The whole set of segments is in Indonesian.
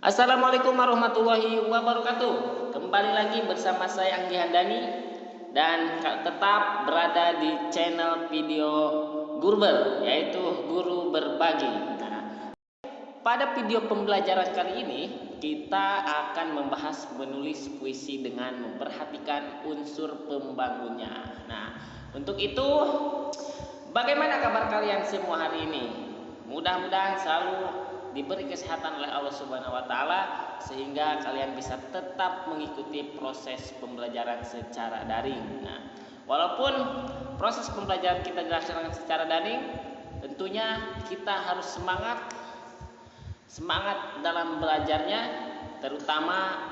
Assalamualaikum warahmatullahi wabarakatuh. Kembali lagi bersama saya Anggi Handani dan tetap berada di channel video Gurber, yaitu Guru Berbagi. Nah, pada video pembelajaran kali ini kita akan membahas menulis puisi dengan memperhatikan unsur pembangunnya. Nah, untuk itu bagaimana kabar kalian semua hari ini? Mudah-mudahan selalu diberi kesehatan oleh Allah Subhanahu wa taala sehingga kalian bisa tetap mengikuti proses pembelajaran secara daring. Nah, walaupun proses pembelajaran kita dilaksanakan secara daring, tentunya kita harus semangat dalam belajarnya, terutama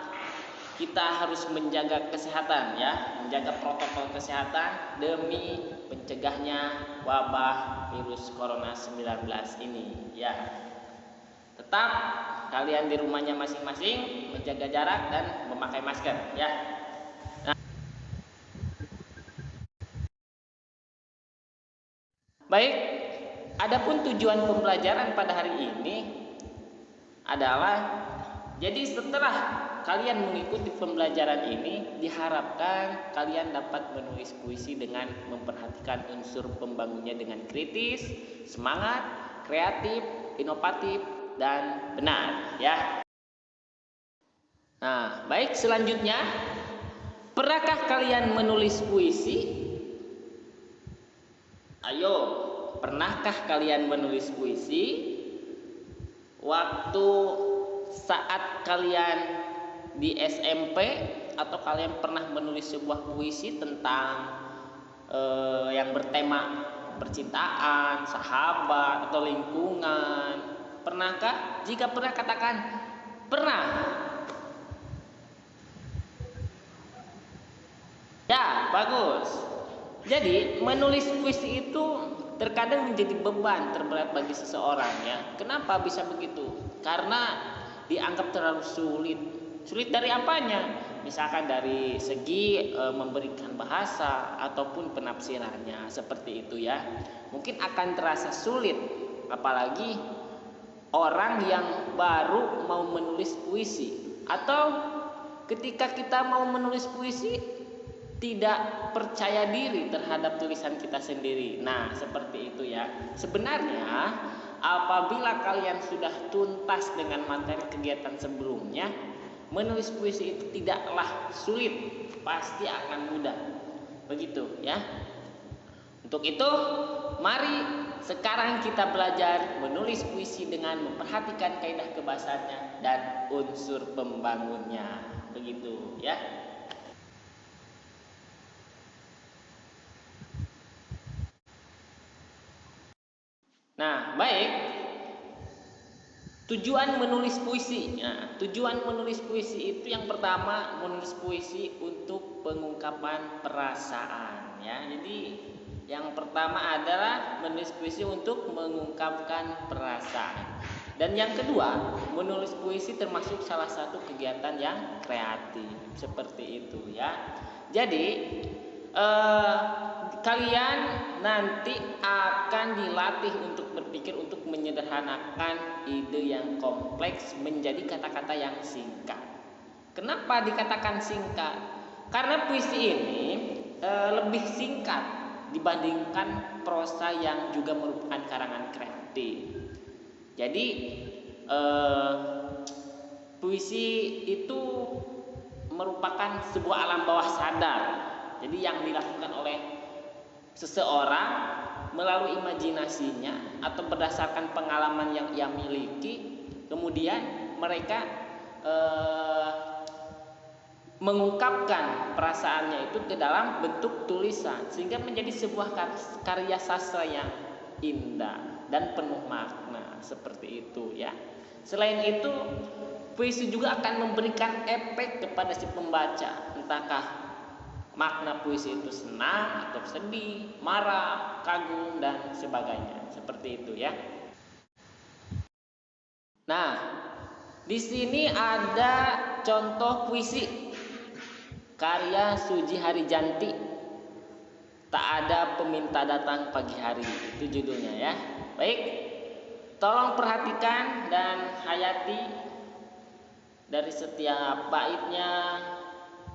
kita harus menjaga kesehatan ya, menjaga protokol kesehatan demi mencegahnya wabah virus corona 19 ini ya. Tetap kalian di rumahnya masing-masing menjaga jarak dan memakai masker ya. Nah, baik, adapun tujuan pembelajaran pada hari ini adalah jadi setelah kalian mengikuti pembelajaran ini diharapkan kalian dapat menulis puisi dengan memperhatikan unsur pembangunnya dengan kritis, semangat, kreatif, inovatif, dan benar ya. Nah, baik, selanjutnya, pernahkah kalian menulis puisi? Ayo, pernahkah kalian menulis puisi waktu saat kalian di SMP, atau kalian pernah menulis sebuah puisi tentang yang bertema percintaan, sahabat, atau lingkungan? Pernahkah? Jika pernah, katakan pernah. Ya, bagus. Jadi menulis puisi itu terkadang menjadi beban terberat bagi seseorang ya. Kenapa bisa begitu? Karena dianggap terlalu sulit. Sulit dari apanya? Misalkan dari segi memberikan bahasa ataupun penafsirannya, seperti itu ya. Mungkin akan terasa sulit, apalagi orang yang baru mau menulis puisi, atau ketika kita mau menulis puisi tidak percaya diri terhadap tulisan kita sendiri. Nah, seperti itu ya. Sebenarnya apabila kalian sudah tuntas dengan materi kegiatan sebelumnya, menulis puisi itu tidaklah sulit, pasti akan mudah. Begitu ya. Untuk itu, mari sekarang kita belajar menulis puisi dengan memperhatikan kaidah kebahasaannya dan unsur pembangunnya. Begitu ya. Nah, baik. Tujuan menulis puisi. Nah, tujuan menulis puisi itu yang pertama, menulis puisi untuk pengungkapan perasaan ya. Jadi yang pertama adalah menulis puisi untuk mengungkapkan perasaan. Dan yang kedua, menulis puisi termasuk salah satu kegiatan yang kreatif, seperti itu ya. Jadi kalian nanti akan dilatih untuk berpikir untuk menyederhanakan ide yang kompleks menjadi kata-kata yang singkat. Kenapa dikatakan singkat? Karena puisi ini lebih singkat dibandingkan prosa yang juga merupakan karangan kreatif. Jadi puisi itu merupakan sebuah alam bawah sadar. Jadi yang dilakukan oleh seseorang melalui imajinasinya atau berdasarkan pengalaman yang ia miliki, kemudian mereka mengungkapkan perasaannya itu ke dalam bentuk tulisan sehingga menjadi sebuah karya sastra yang indah dan penuh makna, seperti itu ya. Selain itu, puisi juga akan memberikan efek kepada si pembaca, entahkah makna puisi itu senang atau sedih, marah, kagum, dan sebagainya, seperti itu ya. Nah, di sini ada contoh puisi karya Suji Harijanti, Tak Ada Peminta Datang Pagi Hari, itu judulnya ya. Baik, tolong perhatikan dan hayati dari setiap baitnya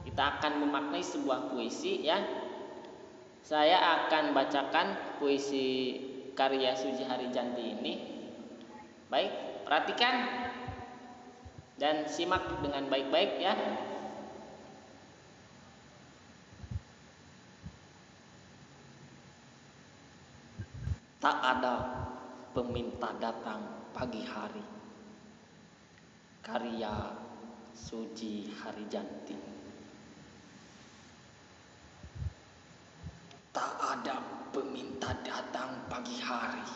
kita akan memaknai sebuah puisi ya. Saya akan bacakan puisi karya Suji Harijanti ini. Baik, perhatikan dan simak dengan baik-baik ya. Tak ada peminta datang pagi hari. Karya Suji Harijanti. Tak ada peminta datang pagi hari,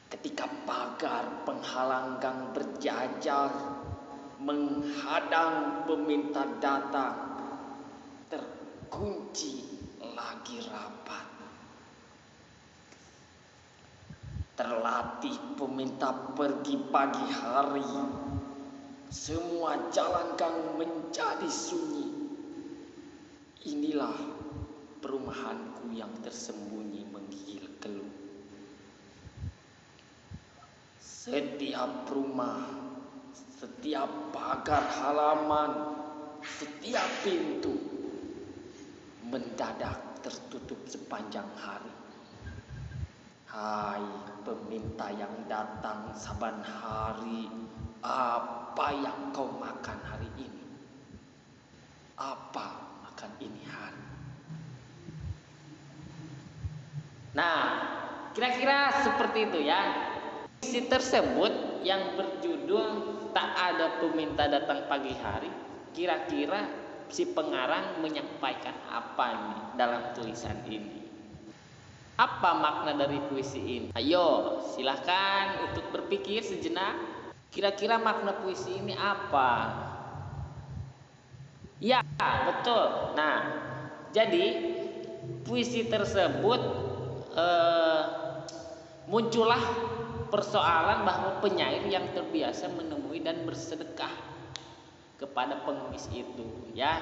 ketika pagar penghalang gang berjajar menghadang peminta datang, terkunci lagi rapat. Terlatih peminta pergi pagi hari, semua jalan gang menjadi sunyi. Inilah perumahanku yang tersembunyi menggigil keluh. Setiap rumah, setiap pagar halaman, setiap pintu mendadak tertutup sepanjang hari. Hai peminta yang datang saban hari, apa yang kau makan hari ini? Apa makan ini hari? Nah, kira-kira seperti itu ya. Puisi tersebut yang berjudul Tak Ada Peminta Datang Pagi Hari, kira-kira si pengarang menyampaikan apa nih dalam tulisan ini? Apa makna dari puisi ini? Ayo, silahkan untuk berpikir sejenak. Kira-kira makna puisi ini apa? Ya, betul. Nah, jadi puisi tersebut muncullah persoalan bahwa penyair yang terbiasa menemui dan bersedekah kepada pengemis itu, ya.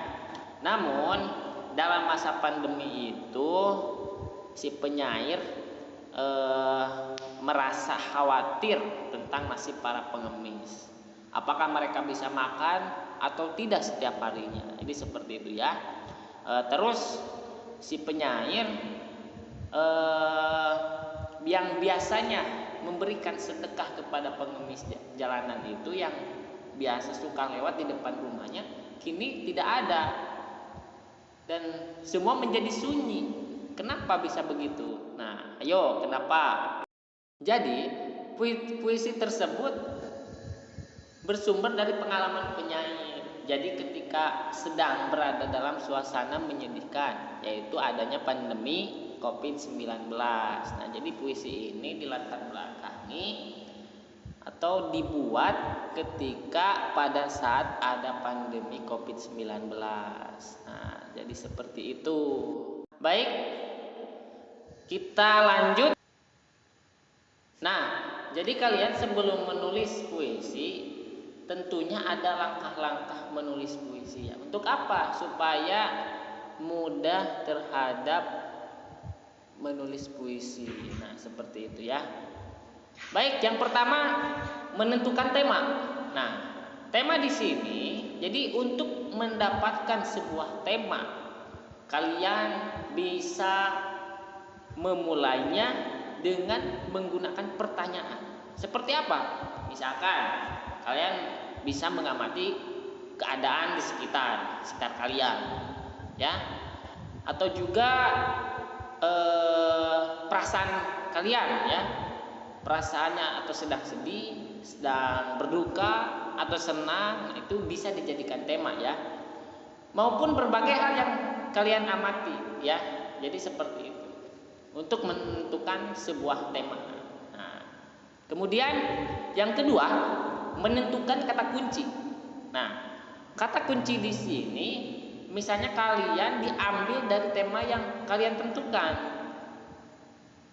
Namun dalam masa pandemi itu si penyair merasa khawatir tentang nasib para pengemis. Apakah mereka bisa makan atau tidak setiap harinya? Jadi seperti itu ya. Terus si penyair yang biasanya memberikan sedekah kepada pengemis jalanan itu yang biasa suka lewat di depan rumahnya, kini tidak ada dan semua menjadi sunyi. Kenapa bisa begitu? Nah, ayo kenapa? Jadi puisi tersebut bersumber dari pengalaman penyair. Jadi ketika sedang berada dalam suasana menyedihkan, yaitu adanya pandemi COVID-19. Nah, jadi puisi ini dilatar belakangi atau dibuat ketika pada saat ada pandemi COVID-19. Nah, jadi seperti itu. Baik, kita lanjut. Nah, jadi kalian sebelum menulis puisi tentunya ada langkah-langkah menulis puisi ya. Untuk apa? Supaya mudah terhadap menulis puisi. Nah, seperti itu ya. Baik, yang pertama menentukan tema. Nah, tema di sini jadi untuk mendapatkan sebuah tema kalian bisa memulainya dengan menggunakan pertanyaan. Seperti apa? Misalkan kalian bisa mengamati keadaan di sekitar kalian, ya, atau juga perasaan kalian, ya, perasaannya atau sedang sedih, sedang berduka atau senang, itu bisa dijadikan tema ya. Maupun berbagai hal yang kalian amati ya. Jadi seperti itu untuk menentukan sebuah tema. Nah, kemudian yang kedua menentukan kata kunci. Nah, kata kunci di sini misalnya kalian diambil dari tema yang kalian tentukan.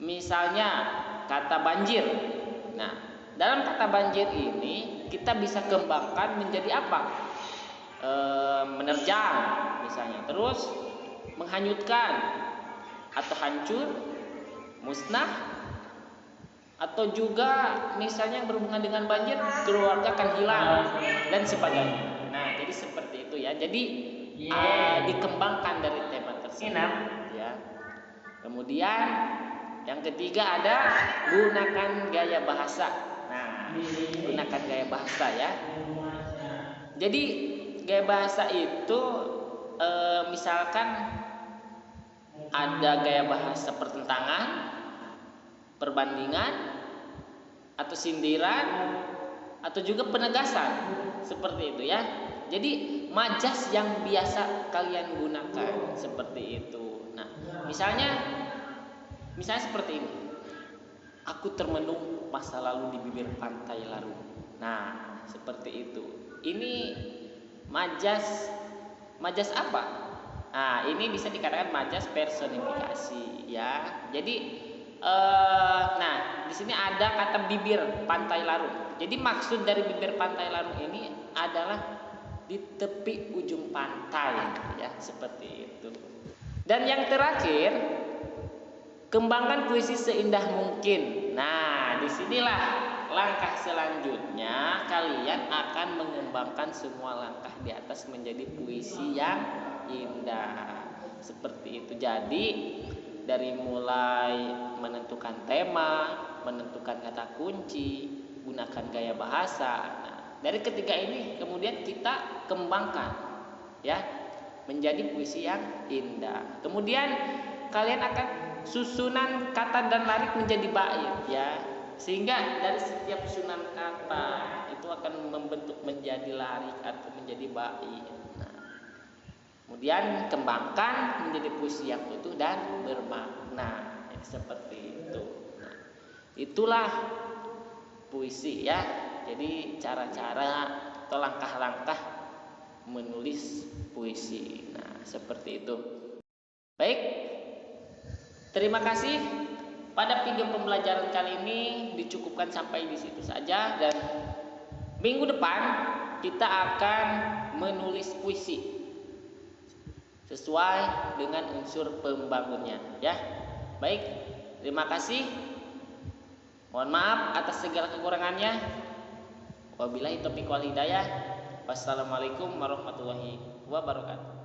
Misalnya kata banjir. Nah, dalam kata banjir ini kita bisa kembangkan menjadi apa? Menerjang misalnya, terus menghanyutkan atau hancur, musnah, atau juga misalnya yang berhubungan dengan banjir, keluarga akan hilang. dan sebagainya. Nah, jadi seperti itu ya. Jadi dikembangkan dari tema tersebut ya. Kemudian yang ketiga ada gunakan gaya bahasa. Nah, gunakan gaya bahasa ya. Jadi gaya bahasa itu misalkan ada gaya bahasa pertentangan, perbandingan, atau sindiran, atau juga penegasan, seperti itu ya. Jadi majas yang biasa kalian gunakan seperti itu. Nah, misalnya seperti ini. Aku termenung masa lalu di bibir pantai Larung. Nah, seperti itu. Ini majas apa? Nah, ini bisa dikatakan majas personifikasi ya. Jadi nah, di sini ada kata bibir pantai Larung. Jadi maksud dari bibir pantai Larung ini adalah di tepi ujung pantai ya, seperti itu. Dan yang terakhir, kembangkan puisi seindah mungkin. Nah, disinilah langkah selanjutnya kalian akan mengembangkan semua langkah di atas menjadi puisi yang indah. Seperti itu. Jadi dari mulai menentukan tema, menentukan kata kunci, gunakan gaya bahasa. Nah, dari ketiga ini kemudian kita kembangkan ya menjadi puisi yang indah. Kemudian kalian akan susunan kata dan larik menjadi bait ya. Sehingga dari setiap susunan kata itu akan membentuk menjadi larik atau menjadi bait. Nah, kemudian kembangkan menjadi puisi yang utuh dan bermakna ya, seperti itu. Nah, itulah puisi ya. Jadi cara-cara atau langkah-langkah menulis puisi. Nah, seperti itu. Baik. Terima kasih. Pada video pembelajaran kali ini dicukupkan sampai di situ saja, dan minggu depan kita akan menulis puisi sesuai dengan unsur pembangunnya ya. Baik, terima kasih. Mohon maaf atas segala kekurangannya. Wabillahi taufiq wal hidayah. Wassalamualaikum warahmatullahi wabarakatuh.